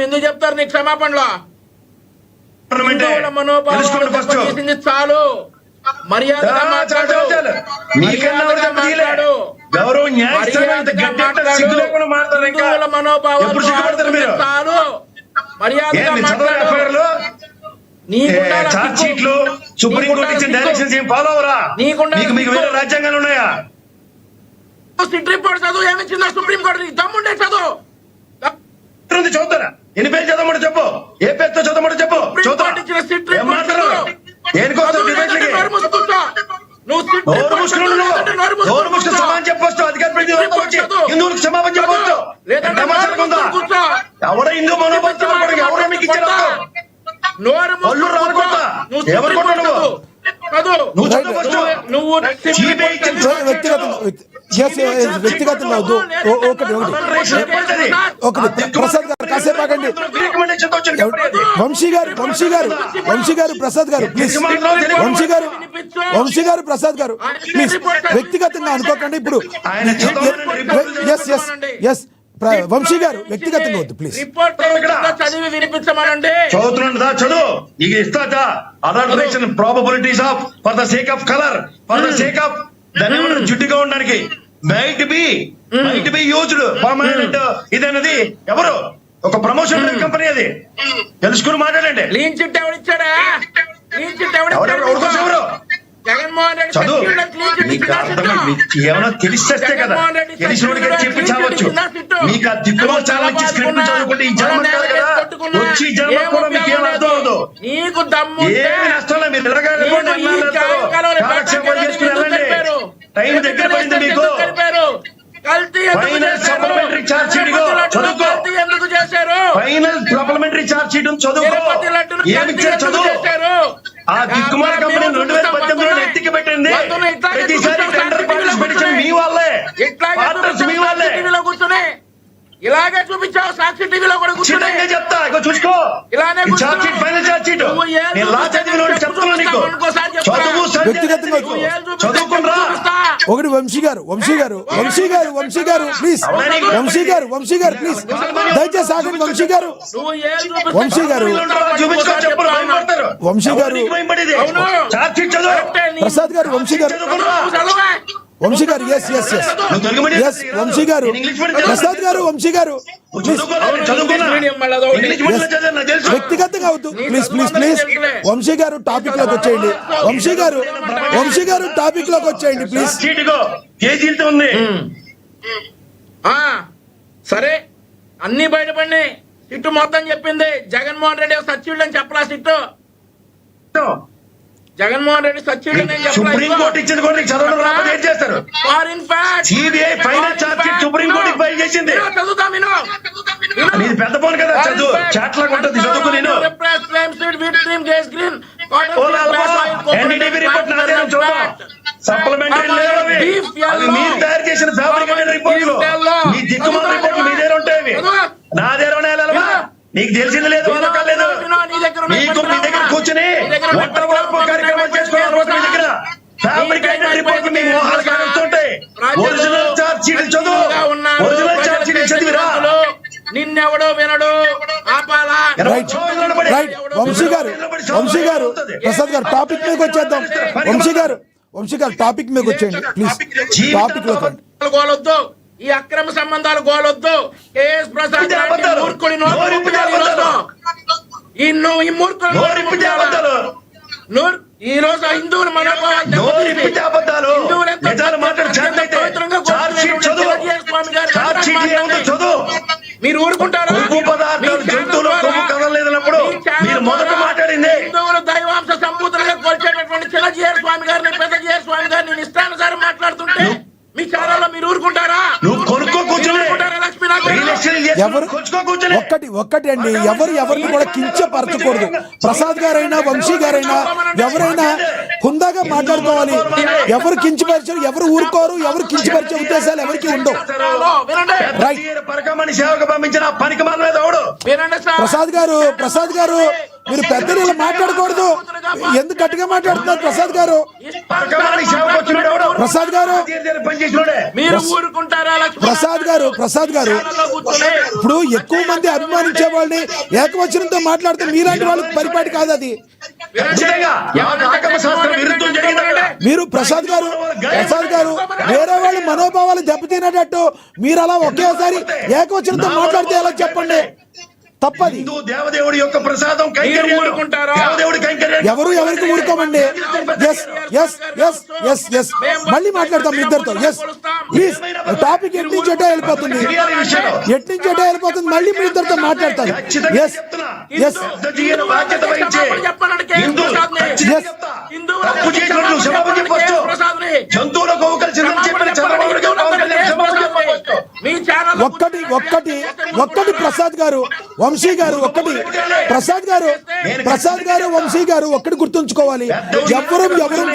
ఎందుకు చెప్తారు నీకు క్షమాపణలో? మనోభావాలు చాలు, మర్యాదగా మాట్లాడు, మర్యాదగా మాట్లాడు, హిందువుల మనోభావాలు చాలు, మర్యాదగా మాట్లాడు. రాజ్యాంగాలు ఉన్నాయా? సిట్ రిపోర్ట్ చదువు, ఏమిచ్చిందో సుప్రీంకోర్టు. దమ్ముండే చదువు, చదువుతారా? ఎన్ని పేరు చదవమని చెప్పు, ఏ పేరుతో చదవమని చెప్పు. హిందువులకు క్షమాపణ చెప్పవచ్చు. ఎవడ హిందూ మనోభావం ఎవరో మీకు ఇచ్చారు? ఎవరు కొట్టావు? వ్యక్తిగతంగా ప్రసాద్ గారు కాసేపు ఆగండి. వంశీ గారు ప్రసాద్ గారు ప్లీజ్. వంశీ గారు ప్రసాద్ గారు ప్లీజ్, వ్యక్తిగతంగా అనుకోకండి. ఇప్పుడు వంశీ గారు వ్యక్తిగతంగా వద్దు ప్లీజ్. చదివి వినిపించమనండి. చదువుతున్నా చదువు. నీకు ఇస్తా అదర్వేషన్ probabilities of for the sake of colour, for the sake of దాని జుట్టుగా ఉండడానికి మైట్ బి యూజ్డ్ పర్మనెంట్ ఇదన్నది ఎవరు? ఒక ప్రమోషన్ కంపెనీ, అది తెలుసుకుని మాట్లాడండి. క్లీన్ చిట్ ఎవరిచ్చాడా? క్లీన్ చిట్ ఎవరు? జగన్మోహన్ రెడ్డి ఏమైనా తెలిస్తే కదా, తెలిసినోడికి చెప్పి చావచ్చు. మీకు ఆ దిక్కులో చాలా చదువుకుంటే ఈ జన్మ కాదు కదా, వచ్చి జన్మ కూడా మీకు ఏం అర్థం అవదు. నీకు దమ్ము ఏమి నష్టంలో మీరు టైం దగ్గర పడింది మీకు. ఫైనల్ సప్లిమెంటరీ ఛార్జ్ షీట్ చదువుకో. ఫైనల్ సప్లిమెంటరీ ఛార్జ్ షీట్ చదువుకో. ఏమిచ్చారు చదువు. ఆ దిక్కుమాల కంపెనీ 2018లో ఎత్తికి పెట్టింది. ప్రతిసారి టెండర్ పార్టిసిపేషన్ మీ వాళ్ళే, పార్ట్నర్స్ మీ వాళ్ళే. ఇలాగే చూపించావు సాక్షి టీవీలో కూడా కూర్చుని. చెప్తా ఇక చూసుకో. ఇలానే charge sheet, final charge sheet నేను లా చదివిన చెప్తున్నా నీకు. చదువు చదువుకుని ఒకటి వంశీ గారు ప్లీజ్. వంశీ గారు ప్లీజ్, దయచేసి ఆగండి. వంశీ గారు ప్రసాద్ గారు, వంశీ గారు ప్రసాద్ గారు, వంశీ గారు వ్యక్తిగతంగా అవుతూ ప్లీజ్. వంశీ గారు టాపిక్ లోకి వచ్చేయండి. వంశీ గారు టాపిక్ లోకి వచ్చేయండి ప్లీజ్. సరే, అన్ని బయటపడినాయి. సిట్టు మొత్తం చెప్పింది. జగన్మోహన్ రెడ్డి సచివుడు అని చెప్పలా సిట్టు. జగన్మోహన్ రెడ్డి సచివుడు సుప్రీంకోర్టు ఇచ్చింది కూడా చదవడం రాకపోతే ఏం చేస్తారు? సిబిఐ ఫైనల్ ఛార్జ్ షీట్ సుప్రీంకోర్టుకి ఫైల్ చేసింది. పెద్ద ఫోన్ కదా, చదువు చాట్లాగా ఉంటుంది. చదువుకు నేను ఎన్డీటీవీ రిపోర్ట్ నాదే చూద్దాం. సప్లిమెంటరీ మీరు తయారు చేసిన ఫ్యాబ్రికేటెడ్ రిపోర్ట్లు, మీ దిక్కుమాల రిపోర్ట్లు మీ దగ్గర ఉంటాయి. నా దగ్గర ఉన్నాయా? నీకు తెలిసింది లేదు, లేదు. మీకు మీ దగ్గర కూర్చొని కార్యక్రమాలు చేసుకోవాలి. మీ దగ్గర ఫ్యాబ్రికేటెడ్ రిపోర్ట్లు మీ మోహాలు కానుంటాయి. ఒరిజినల్ ఛార్జ్ షీట్ చదువు. ఒరిజినల్ ఛార్జ్ షీట్ చదివిరా. నిన్నెవడో వినడు. వంశీ గారు ప్రసాద్ గారు టాపిక్ మీదకి వచ్చేద్దాం. వంశీ గారు టాపిక్ మీదకి వచ్చేయండి ప్లీజ్. టాపిక్ లో గోలొద్దు, ఈ అక్రమ సంబంధాలు గోలొద్దు. కేఎస్ ప్రసాద్ మూర్ఖుడి ఈ రోజు హిందువులు మీరు ఊరుకుంటారా? హిందువులు దైవాంశ సంబూతులుగా కొలిచేటటువంటి చిన్నజీఆర్ స్వామి గారిని, పెద్దజీఆర్ స్వామి గారిని నేను ఇష్టానుసారం మాట్లాడుతుంటే మీ ఛానల్లో మీరు ఊరుకుంటారా? ఒక్కటి అండి, ఎవరిని కూడా కించపరచకూడదు. ప్రసాద్ గారైనా వంశీ గారైనా ఎవరైనా హుందాగా మాట్లాడుకోవాలి. ఎవరు కించపరిచారు, ఎవరు ఊరుకోరు, ఎవరు కించపరిచే ఉద్దేశాలు ఎవరికి ఉండవు. ప్రసాద్ గారు మీరు పెద్దలు మాట్లాడకూడదు. ఎందుకు గట్టిగా మాట్లాడుతున్నారు ప్రసాద్ గారు? పథకానికి సేవకు వచ్చినాడు ఎవడు? ప్రసాద్ గారు పనిచేసినోడే. మీరు ఊరుకుంటారా లక్ష్మణ్ ప్రసాద్ గారు ఇప్పుడు ఎక్కువ మంది అభిమానించే వాళ్ళని ఏకవచనంతో మాట్లాడితే మీలాంటి వాళ్ళకి పరిపాటి కాదు అది. ఖచ్చితంగా ఆగమ శాస్త్రం విరుద్ధం జరిగింది అక్కడ. మీరు ప్రసాద్ గారు వేరే వాళ్ళ మనోభావాలు దెబ్బతినేటట్టు మీరు అలా ఒకేసారి ఏకవచనంతో మాట్లాడితే ఎలా చెప్పండి? తప్పది. హిందూ దేవదేవుడి యొక్క ప్రసాదం కైంకర్యం. ఊరుకుంటారా? దేవదేవుడి కైంకర్యం. ఎవరికి ఊరుకోమండి. ఎస్ మళ్ళీ మాట్లాడతాం ఇద్దరితో. ఎస్ ప్లీజ్, టాపిక్ ఎట్నుంచేటో వెళ్ళిపోతుంది, మళ్ళీ మీ ఇద్దరితో మాట్లాడతాను. ఎస్ ఎస్ బాధ్యత వహించే హిందూ తప్పు చేసినట్లు క్షమాపణ చెప్పొచ్చు. జంతువులకు అవకరించడం చెప్పిన చంద్రబాబు గారు క్షమాపణ చెప్పవచ్చు. ఒక్కటి ప్రసాద్ గారు వంశీ గారు వంశీ గారు ఒక్కటి గుర్తుంచుకోవాలి. ఎవరు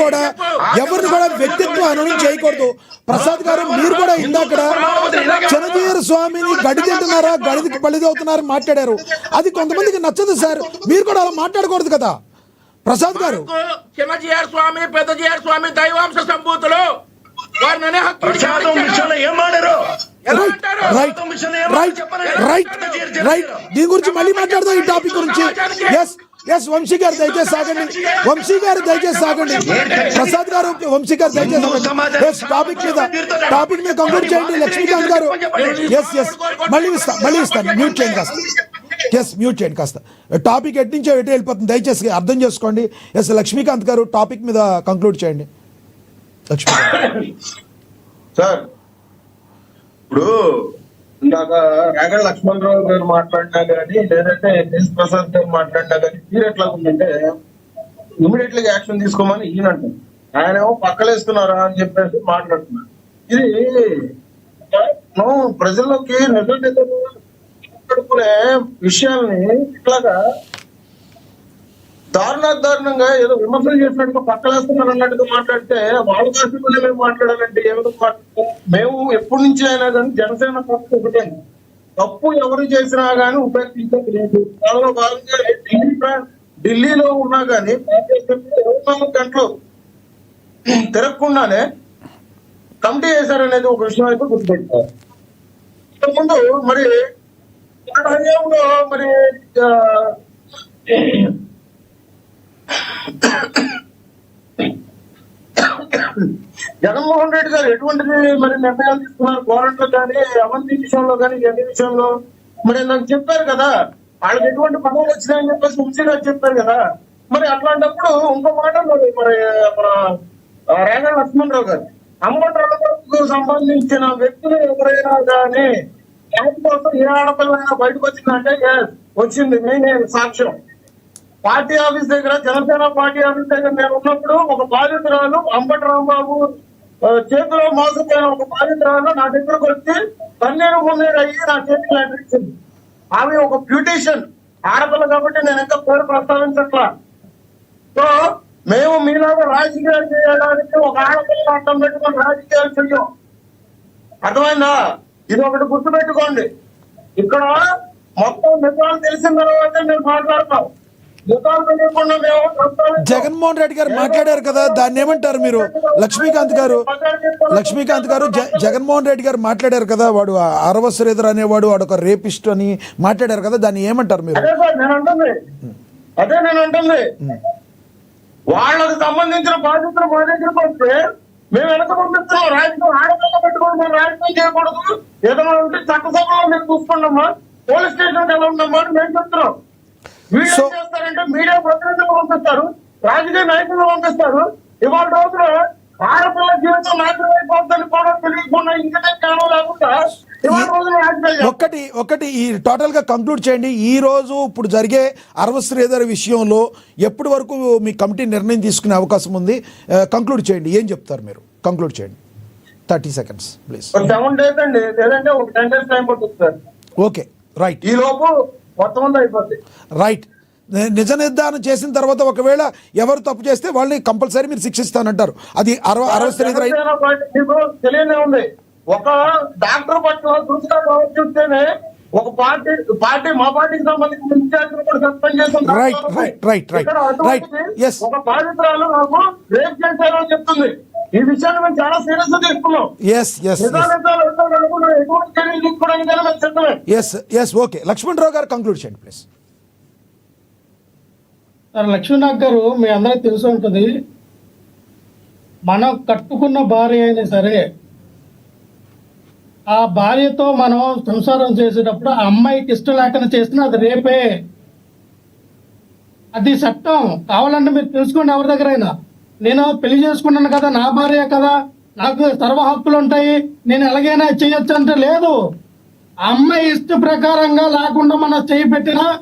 కూడా ఎవరిని కూడా వ్యక్తిత్వ హననం చేయకూడదు. ప్రసాద్ గారు మీరు కూడా ఇందాక చిన్నజీయర్ స్వామిని గడి తింటున్నారా, గడికి బలిదవుతున్నారా మాట్లాడారు. అది కొంతమందికి నచ్చదు సార్. మీరు కూడా అలా మాట్లాడకూడదు కదా ప్రసాద్ గారు. చిన్నజీయర్ స్వామి, పెద్దజీయర్ స్వామి దైవాంశ సంభూతులు. వారిని ప్రసాదం విషయంలో ఏం మాట్లాడారు? రైట్ దీని గురించి మళ్ళీ మాట్లాడదాం, ఈ టాపిక్ గురించి. ఎస్ వంశీ గారు దయచేసి సాగండి. ప్రసాద్ గారు వంశీ గారు దయచేసి టాపిక్ మీద కంక్లూడ్ చేయండి. లక్ష్మీకాంత్ గారు ఎస్ మళ్ళీ ఇస్తాను. మ్యూట్ చేయండి కాస్త. టాపిక్ ఎట్నుంచో ఎటు వెళ్ళిపోతుంది, దయచేసి అర్థం చేసుకోండి. ఎస్ లక్ష్మీకాంత్ గారు టాపిక్ మీద కంక్లూడ్ చేయండి. సార్, ఇప్పుడు ఇందాక రాగడ లక్ష్మణరావు గారు మాట్లాడినా కానీ, లేదంటే ఎస్ ప్రసాద్ గారు మాట్లాడినా కానీ మీరు ఎట్లా ఉందంటే ఇమీడియట్లీ యాక్షన్ తీసుకోమని ఈయన అంటారు. ఆయన ఏమో పక్కలేస్తున్నారా అని చెప్పేసి మాట్లాడుతున్నారు. ఇది మనం ప్రజల్లోకి నిజం మాట్లాడుకునే విషయాల్ని ఇట్లాగా దారుణంగా ఏదో విమర్శలు చేసినట్టుగా పక్కలేస్తున్నారు అన్నట్టుగా మాట్లాడితే వాళ్ళ కాకుండా మేము మాట్లాడాలంటే ఏమిటో మాట్లాడుతాం. మేము ఎప్పటి నుంచి అయినా కానీ జనసేన తప్పు ఒకటే, తప్పు ఎవరు చేసినా గానీ ఉపేక్షించేది లేదు. దానిలో భాగంగా ఢిల్లీలో ఉన్నా కానీ 24 గంటలు తిరగకుండానే కమిటీ చేశారనేది ఒక విషయం అయితే గుర్తుపెట్టారు. ఇంతకుముందు మరి హయాంలో మరి జగన్మోహన్ రెడ్డి గారు ఎటువంటిది మరి నిర్ణయాలు తీసుకున్నారు గవర్నమెంట్ లో కానీ, అవంతి విషయంలో కానీ, ఎన్ని విషయంలో మరి నాకు చెప్పారు కదా, వాళ్ళకి ఎటువంటి పదవులు వచ్చినాయని చెప్పేసి వంశీ గారు చెప్పారు కదా. మరి అట్లాంటప్పుడు ఇంకో మాట మరి మన రాగడ లక్ష్మణరావు గారు, అంబటరావుకు సంబంధించిన వ్యక్తులు ఎవరైనా కానీ యాప్ కోసం ఏ ఆడపిల్లైనా బయటకు వచ్చిందంటే వచ్చింది. నేను సాక్ష్యం. పార్టీ ఆఫీస్ దగ్గర, జనసేన పార్టీ ఆఫీస్ దగ్గర నేను ఉన్నప్పుడు ఒక బాధితురాలు అంబటి రాంబాబు చేతిలో మోసపోయిన ఒక బాధితురాలు నా దగ్గరకు వచ్చి కన్నీరు మున్నీరు అయ్యి నా చేతికి లెటర్ ఇచ్చింది. ఆమె ఒక బ్యూటీషియన్ ఆడపిల్ల కాబట్టి నేను ఇంకా పేరు ప్రస్తావించట్లా. సో మేము మీలాగా రాజకీయాలు చేయడానికి ఒక ఆడపిల్ల అడ్డం పెట్టుకొని రాజకీయాలు చెయ్యం. అర్థమైందా? ఇది ఒకటి గుర్తుపెట్టుకోండి. ఇక్కడ మొత్తం నిజాలు తెలిసిన తర్వాత నేను మాట్లాడతాం. జగన్మోహన్ రెడ్డి గారు మాట్లాడారు కదా, దాన్ని ఏమంటారు మీరు? లక్ష్మీకాంత్ గారు జగన్మోహన్ రెడ్డి గారు మాట్లాడారు కదా, వాడు అరవ శ్రీధర్ అనేవాడు వాడు ఒక రేపిస్ట్ అని మాట్లాడారు కదా, దాన్ని ఏమంటారు మీరు? అదే నేను అంటుంది. వాళ్ళకి సంబంధించిన బాధ్యతలు మా దగ్గరకు వస్తే మేము వెనక పంపిస్తున్నాం. రాజకీయం ఆడపిల్ల పెట్టుకొని మేము రాజకీయం చేయకూడదు, ఏదైనా ఉంటే చట్టసభలో మేము చూసుకున్నామా, పోలీస్ స్టేషన్ ఎలా ఉన్నామా అని మేము చెప్తున్నాం. వీళ్ళు ఏం చేస్తారంటే మీడియా ప్రతినిధులు పంపిస్తారు, రాజకీయ నాయకులు పంపిస్తారు. ఇవాళ రోజున ఆడపిల్ల జీవితం నాశనం అయిపోతుందని కూడా తెలియకుండా ఇంకనే కాలం లేకుండా ఇవాళ రోజున ఒకటి ఈ టోటల్ గా కంక్లూడ్ చేయండి. ఈ రోజు ఇప్పుడు జరిగే అరవ శ్రీధర్ విషయంలో ఎప్పటి వరకు మీ కమిటీ నిర్ణయం తీసుకునే అవకాశం ఉంది? కంక్లూడ్ చేయండి. ఏం చెప్తారు మీరు? కంక్లూడ్ చేయండి. 30 seconds ప్లీజ్. 7 days అండి, లేదంటే ఒక 10 days టైం పడుతుంది సార్. Okay right. ఈ లోపు మొత్తం అయిపోద్ది. రైట్. నిజ నిర్ధారణ చేసిన తర్వాత ఒకవేళ ఎవరు తప్పు చేస్తే వాళ్ళని కంపల్సరీ మీరు శిక్షిస్తానంటారు. అది అరవ శ్రీధర్ తెలియనే ఉంది. ఒక డాక్టర్ పట్ల దృష్టిగా చూస్తేనే ఒక పార్టీ మా పార్టీకి సంబంధించిన ఇన్ఛార్జిని కూడా సస్పెండ్ చేసిన Right. ఇక్కడ అటువంటిది Yes. ఒక బాధితురాలు నాకు రేప్ చేశారు అని చెప్తుంది. ఈ విషయాన్ని మేము చాలా సీరియస్ గా తీసుకున్నాం. ఎస్ నిజానిజాలు ఎంతో కనుక్కున్నాం. ఎటువంటి చర్యలు తీసుకోవడానికి మేము సిద్ధమే. ఎస్ ఓకే లక్ష్మణరావు గారు కంక్లూడ్ చేయండి ప్లీజ్. సార్ లక్ష్మీనాథ్ గారు, మీ అందరికి తెలిసి ఉంటుంది, మనం కట్టుకున్న భార్య అయినా సరే ఆ భార్యతో మనం సంసారం చేసేటప్పుడు ఆ అమ్మాయికి ఇష్టం లేకుండా చేసినా అది రేపే. అది చట్టం. కావాలంటే మీరు తెలుసుకోండి ఎవరి దగ్గరైనా. నేను పెళ్లి చేసుకున్నాను కదా, నా భార్య కదా, నాకు సర్వ హక్కులు ఉంటాయి, నేను ఎలాగైనా చేయొచ్చు అంటే లేదు. ఆ అమ్మాయి ఇష్ట ప్రకారంగా లేకుండా మనం చేయి పెట్టినా